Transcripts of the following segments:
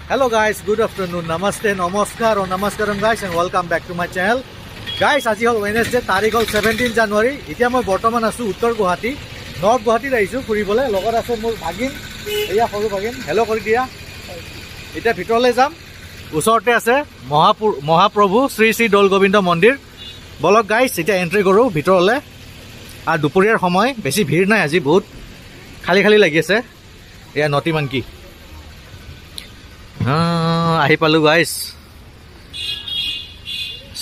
Hello guys, good afternoon, namaste, namaskar or namaskaram guys and welcome back to my channel. Guys, আজি হল Wednesday, তাৰিখ হল 17 জানুৱাৰী। এতিয়া মই বৰ্তমান আছো উত্তৰ গুৱাহাটী, নৰ্থ গুৱাহাটীত আহিছো ফুৰিবলৈ। লগত আছে মোৰ ভাগিন, এয়া সৰু ভাগিন, হেল্ল' কৰি দিয়া। এতিয়া ভিতৰলৈ যাম। ওচৰতে আছে মহাপ্ৰভু শ্ৰী শ্ৰী দৌল গোবিন্দ মন্দিৰ। বলক গাইজ এতিয়া এন্ট্ৰি কৰো ভিতৰলৈ। আৰু দুপৰীয়াৰ সময়, বেছি ভিৰ নাই আজি, বহুত খালি খালি লাগি আছে। এয়া নটি মাংকি আহি পালো গাইজ।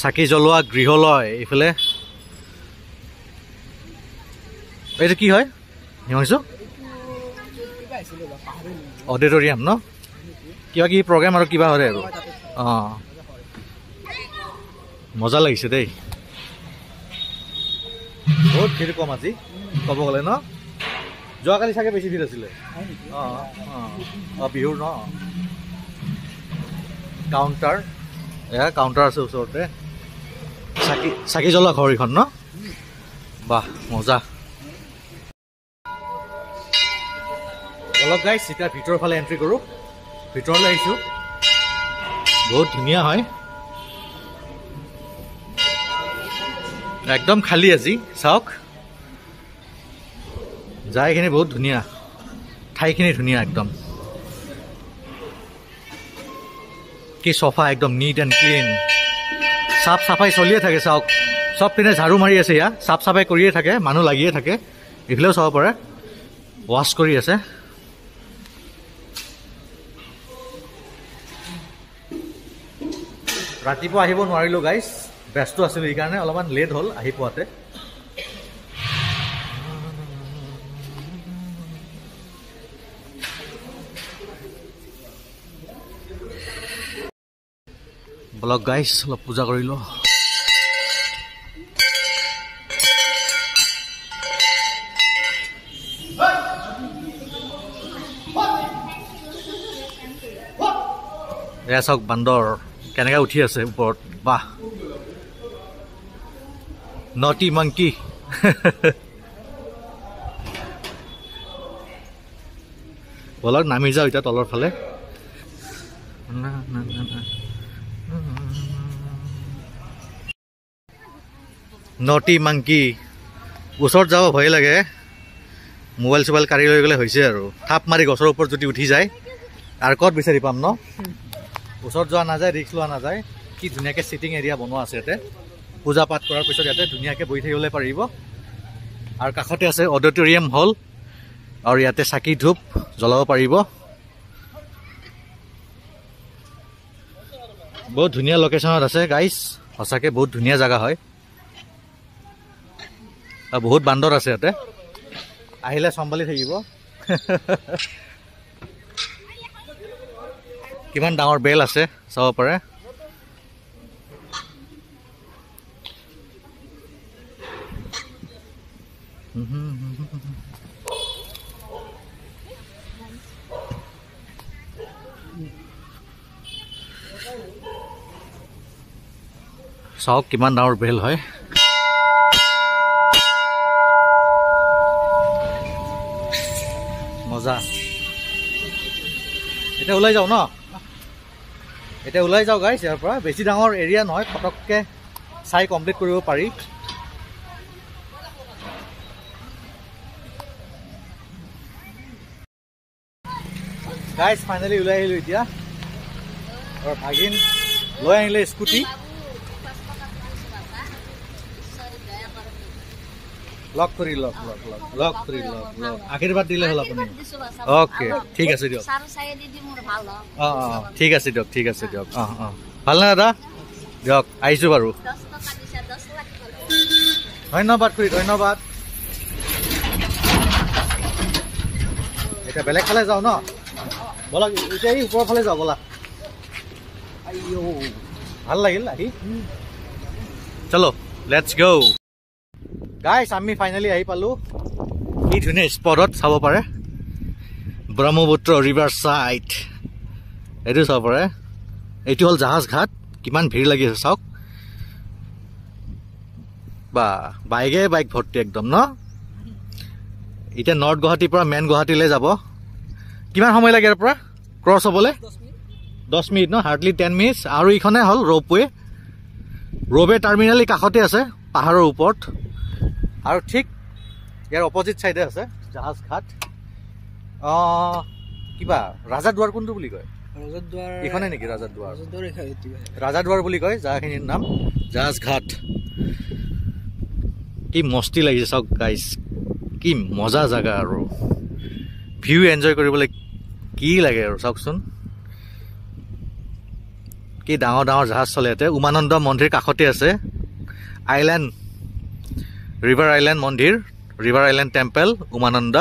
চাকি জ্বলোৱা গৃহলয় এইফালে। এইটো কি হয় হিমাংশু? অডিটৰিয়াম ন? কিবা কিবি প্ৰগ্ৰেম আৰু কিবা হয় আৰু। অঁ মজা লাগিছে দেই, বহুত ভিৰ কম আজি ক'ব গ'লে ন। যোৱাকালি চাগে বেছি ভিৰ আছিলে। অঁ বিহুৰ ন। কাউণ্টাৰ, এয়া কাউণ্টাৰ আছে ওচৰতে। চাকি জ্বলোৱা ঘৰ এইখন ন? বাহ মজা। অলপ গাইজ এতিয়া ভিতৰৰ ফালে এণ্ট্ৰি কৰোঁ। ভিতৰলৈ আহিছোঁ, বহুত ধুনীয়া হয়, একদম খালী আজি। চাওক জায়গাখিনি বহুত ধুনীয়া, ঠাইখিনি ধুনীয়া একদম। কি চফা, একদম নিট এণ্ড ক্লিন। চাফ চাফাই চলিয়ে থাকে। চাওক চব পিনে ঝাৰু মাৰি আছে, ইয়াত চাফ চাফাই কৰিয়ে থাকে, মানুহ লাগিয়ে থাকে। এইফালেও চাব পাৰে, ৱাছ কৰি আছে। ৰাতিপুৱা আহিব নোৱাৰিলোঁ গাইজ, ব্যস্ত আছিলোঁ, সেইকাৰণে অলপমান লেট হ'ল আহি পোৱাতে। বলক গাইজ অলপ পূজা কৰিলোঁ। এয়া চাওক বান্দৰ কেনেকৈ উঠি আছে ওপৰত, বাহ নটি মাংকি। বলক নামি যাওঁ এতিয়া তলৰ ফালে। নটি মাংকি ওচৰত যাব ভয় লাগে, মোবাইল চোবাইল কাঢ়ি লৈ গ'লে হৈছে আৰু। থাপ মাৰি গছৰ ওপৰত যদি উঠি যায় আৰু ক'ত বিচাৰি পাম ন? ওচৰত যোৱা নাযায়, ৰিক্স লোৱা নাযায়। কি ধুনীয়াকৈ চিটিং এৰিয়া বনোৱা আছে ইয়াতে। পূজা পাঠ কৰাৰ পিছত ইয়াতে ধুনীয়াকৈ বহি থাকিবলৈ পাৰিব। আৰু কাষতে আছে অডিটৰিয়াম হল, আৰু ইয়াতে চাকি ধূপ জ্বলাব পাৰিব। বহুত ধুনীয়া লোকেশ্যনত আছে গাইজ, সঁচাকৈ বহুত ধুনীয়া জেগা হয়। আৰু বহুত বান্দৰ আছে ইয়াতে, আহিলে চম্ভালি থাকিব। কিমান ডাঙৰ বেল আছে চাব পাৰে। চাওক কিমান ডাঙৰ বেল হয়। মজা। এতিয়া ওলাই যাওঁ ন? এতিয়া ওলাই যাওঁ গাইজ ইয়াৰ পৰা। বেছি ডাঙৰ এৰিয়া নহয়, ফটককৈ চাই কমপ্লিট কৰিব পাৰি। গাইজ ফাইনেলি ওলাই আহিলোঁ এতিয়া। আৰু ভাগিন লৈ আহিলে স্কুটি। লগ কৰি লগ আশীৰ্বাদ দিলে হ'ল আপুনি। অ'কে ঠিক আছে দিয়ক। অঁ ঠিক আছে দিয়ক, ঠিক আছে দিয়ক। ভাল নে দাদা? দিয়ক আহিছোঁ বাৰু। ধন্যবাদ খুৰী, ধন্যবাদ। এতিয়া বেলেগ ফালে যাওঁ ন? ব'লা এতিয়া এই ওপৰৰ ফালে যাওঁ ব'লা। ভাল লাগিল আহি। চলো লেটছ গো। গাইজ আমি ফাইনেলি আহি পালোঁ। কি ধুনীয়া স্পটত চাব পাৰে, ব্ৰহ্মপুত্ৰ ৰিভাৰ ছাইড। এইটো চাব পাৰে। এইটো হ'ল জাহাজ ঘাট। কিমান ভিৰ লাগি আছে চাওক। বা বাইক ভৰ্তি একদম ন? এতিয়া নৰ্থ গুৱাহাটীৰ পৰা মেইন গুৱাহাটীলৈ যাব। কিমান সময় লাগে ইয়াৰ পৰা ক্ৰছ হ'বলৈ? 10 মিনিট ন হাৰ্ডলি 10 মিনিটছ আৰু ইখনে হ'ল ৰ'পৱে টাৰ্মিনেল কাষতে আছে পাহাৰৰ ওপৰত আৰু ঠিক ইয়াৰ অপজিট চাইডে আছে জাহাজ ঘাট কিবা ৰাজাদুৱাৰ কোনটো বুলি কয় ৰাজাদুৱাৰ ইখনে নেকি ৰাজাদুৱাৰ বুলি কয় জাগাখিনিৰ নাম জাহাজ ঘাট কি মস্তি লাগিছে চাওক গাইজ কি মজা জাগা আৰু ভিউ এনজয় কৰিবলৈ কি লাগে আৰু চাওকচোন কি ডাঙৰ ডাঙৰ জাহাজ চলে ইয়াতে উমানন্দ মন্দিৰ কাষতে আছে আইলেণ্ড ৰিভাৰ আইলেণ্ড মন্দিৰ ৰিভাৰ আইলেণ্ড টেম্পল উমানন্দ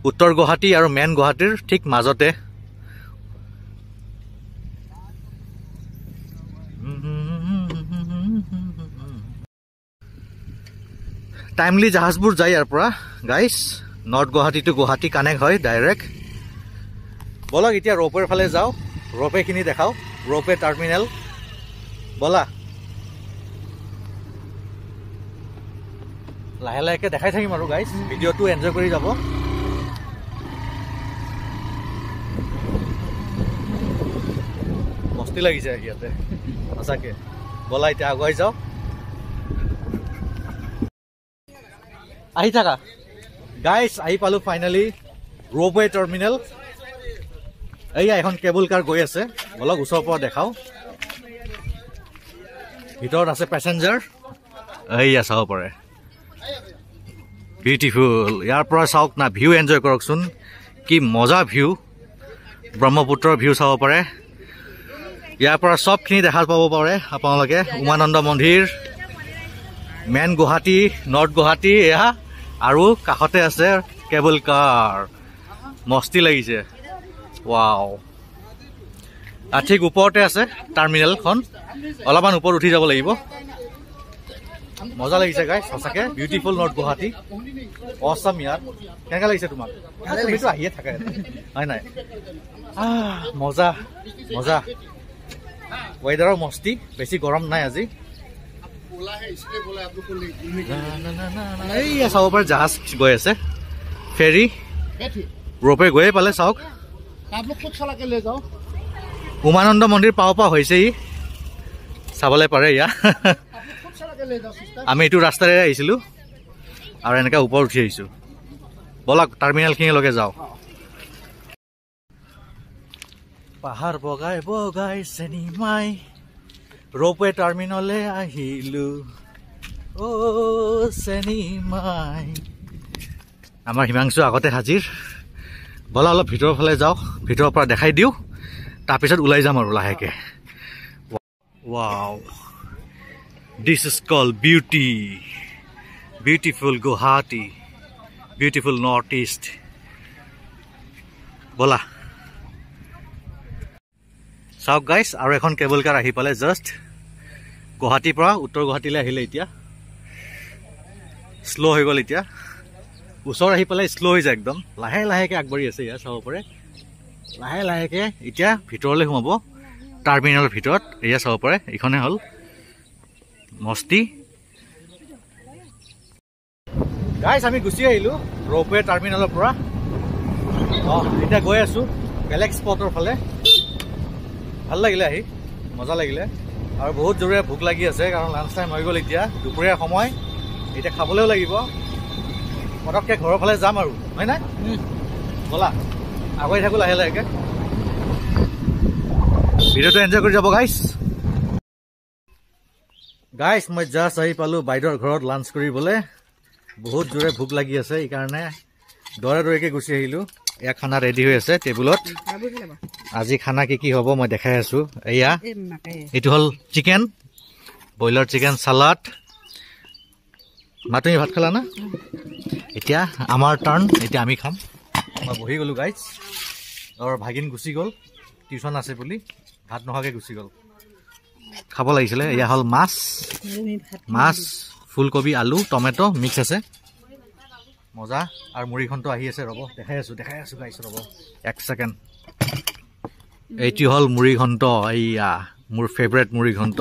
উত্তৰ গুৱাহাটী আৰু মেইন গুৱাহাটীৰ ঠিক মাজতে টাইমলি জাহাজবোৰ যায় ইয়াৰ পৰা guys north Guwahati to Guwahati connect হয় ডাইৰেক্ট ব'লক এতিয়া ৰ'পৱেৰ ফালে যাওঁ ৰ'পৱেখিনি দেখাওঁ ৰ'পৱে টাৰ্মিনেল ব'লা লাহে লাহেকৈ দেখাই থাকিম আৰু গাইজ ভিডিঅ'টো এনজয় কৰি যাব মস্তি লাগিছে ইয়াতে সঁচাকে ব'লা এতিয়া আগুৱাই যাওঁ আহি থাকা গাইজ আহি পালোঁ ফাইনেলি ৰ'পৱে টাৰ্মিনেল এইয়া এখন কেবল কাৰ গৈ আছে ব'লক ওচৰৰ পৰা দেখাওঁ ভিতৰত আছে পেচেঞ্জাৰ এইয়া চাব পাৰে বিউটিফুল ইয়াৰ পৰা চাওক না ভিউ এনজয় কৰকচোন কি মজা ভিউ ব্ৰহ্মপুত্ৰৰ ভিউ চাব পাৰে ইয়াৰ পৰা চবখিনি দেখা পাব পাৰে আপোনালোকে উমানন্দ মন্দিৰ মেইন গুৱাহাটী নৰ্থ গুৱাহাটী এয়া আৰু কাষতে আছে কেবল কাৰ মস্তি লাগিছে ৱাও ঠিক ওপৰতে আছে টাৰ্মিনেলখন অলপমান ওপৰত উঠি যাব লাগিব মজা লাগিছে গাইজ সঁচাকে বিউটিফুল নৰ্থ গুৱাহাটী অছম ইয়াৰ কেনেকৈ লাগিছে তোমাক তুমিতো আহিয়ে থাকা হয় নাই মজা মজা ৱেডাৰৰ মস্তি বেছি গৰম নাই আজি এইয়া চাব পাৰে জাহাজ গৈ আছে ফেৰী ৰ'পৱে গৈয়ে পালে চাওক উমানন্দ মন্দিৰ পাওঁ পাওঁ হৈছে ই চাবলৈ পাৰে ইয়া আমি এইটো ৰাস্তাৰে আহিছিলোঁ আৰু এনেকৈ ওপৰত উঠি আহিছোঁ ব'লক টাৰ্মিনেলখিনিলৈকে যাওঁ পাহাৰ বগাই বগাই চেনিমাই ৰ'পৱে টাৰ্মিনলে আহিলোঁ চেনিমাই আমাৰ হিমাংশু আগতে হাজিৰ ব'লা অলপ ভিতৰৰ ফালে যাওঁ ভিতৰৰ পৰা দেখাই দিওঁ তাৰপিছত ওলাই যাম আৰু লাহেকৈ wow this is call beautiful Guwahati beautiful north east ব'লা চাওক গাইজ আৰু এখন কেবল কাৰ আহি পালে জাষ্ট গুৱাহাটীৰ পৰা উত্তৰ গুৱাহাটীলৈ আহিলে এতিয়া শ্ল' হৈ গ'ল এতিয়া ওচৰ আহি পেলাই শ্ল' হৈ যায় একদম লাহে লাহেকৈ আগবাঢ়ি আছে ইয়াত চাব পাৰে লাহে লাহেকৈ এতিয়া ভিতৰলৈ সোমাব টাৰ্মিনেলৰ ভিতৰত এয়া চাব পাৰে এইখনে হ'ল মস্তি গাইজ আমি গুচি আহিলোঁ ৰ'পৱে টাৰ্মিনেলৰ পৰা এতিয়া গৈ আছোঁ বেলেগ স্পটৰ ফালে ভাল লাগিলে আহি মজা লাগিলে আৰু বহুত জোৰে ভোক লাগি আছে কাৰণ লাঞ্চ টাইম হৈ গ'ল এতিয়া দুপৰীয়া সময় এতিয়া খাবলৈও লাগিব পটককৈ ঘৰৰ ফালে যাম আৰু হয় নাই ব'লা আগুৱাই থাকোঁ লাহে লাহেকৈ ভিডিঅ'টো এনজয় কৰি যাব গাইজ মই জাষ্ট আহি পালোঁ বাইদেউৰ ঘৰত লাঞ্চ কৰিবলৈ বহুত জোৰে ভোক লাগি আছে সেইকাৰণে দৌৰা দৌৰিকৈ গুচি আহিলোঁ এয়া খানা ৰেডি হৈ আছে টেবুলত আজি খানা কি হ'ব মই দেখাই আছোঁ এয়া এইটো হ'ল চিকেন ব্ৰইলাৰ চিকেন চালাড তুমি ভাত খালা না এতিয়া আমাৰ টাৰ্ণ এতিয়া আমি খাম মই বহি গ'লোঁ গাইজ আৰু ভাগিন গুচি গ'ল টিউশ্যন আছে বুলি ভাত নোখোৱাকৈ গুচি গ'ল খাব লাগিছিলে এয়া হ'ল মাছ ফুলকবি আলু টমেটো মিক্স আছে মজা আৰু মুড়িখনটো আহি আছে ৰ'ব দেখাই আছোঁ গাইছ ৰ'ব এক ছেকেণ্ড এইটো হ'ল মুড়ি ঘণ্ট এইয়া মোৰ ফেভৰেট মুড়ি ঘণ্ট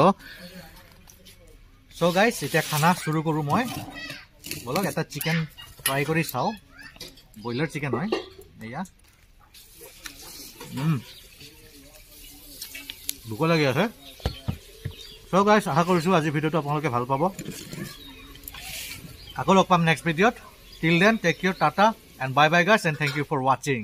চ' গাইছ এতিয়া খানা চুৰু কৰোঁ মই ব'লক এটা চিকেন ফ্ৰাই কৰি চাওঁ ব্ৰইলাৰ চিকেন হয় এয়া ভোক লাগি আছে চ' গাইছ আশা কৰিছোঁ আজি ভিডিঅ'টো আপোনালোকে ভাল পাব আকৌ লগ পাম নেক্সট ভিডিঅ'ত till then take care tata and bye bye guys and thank U for ৱাচিং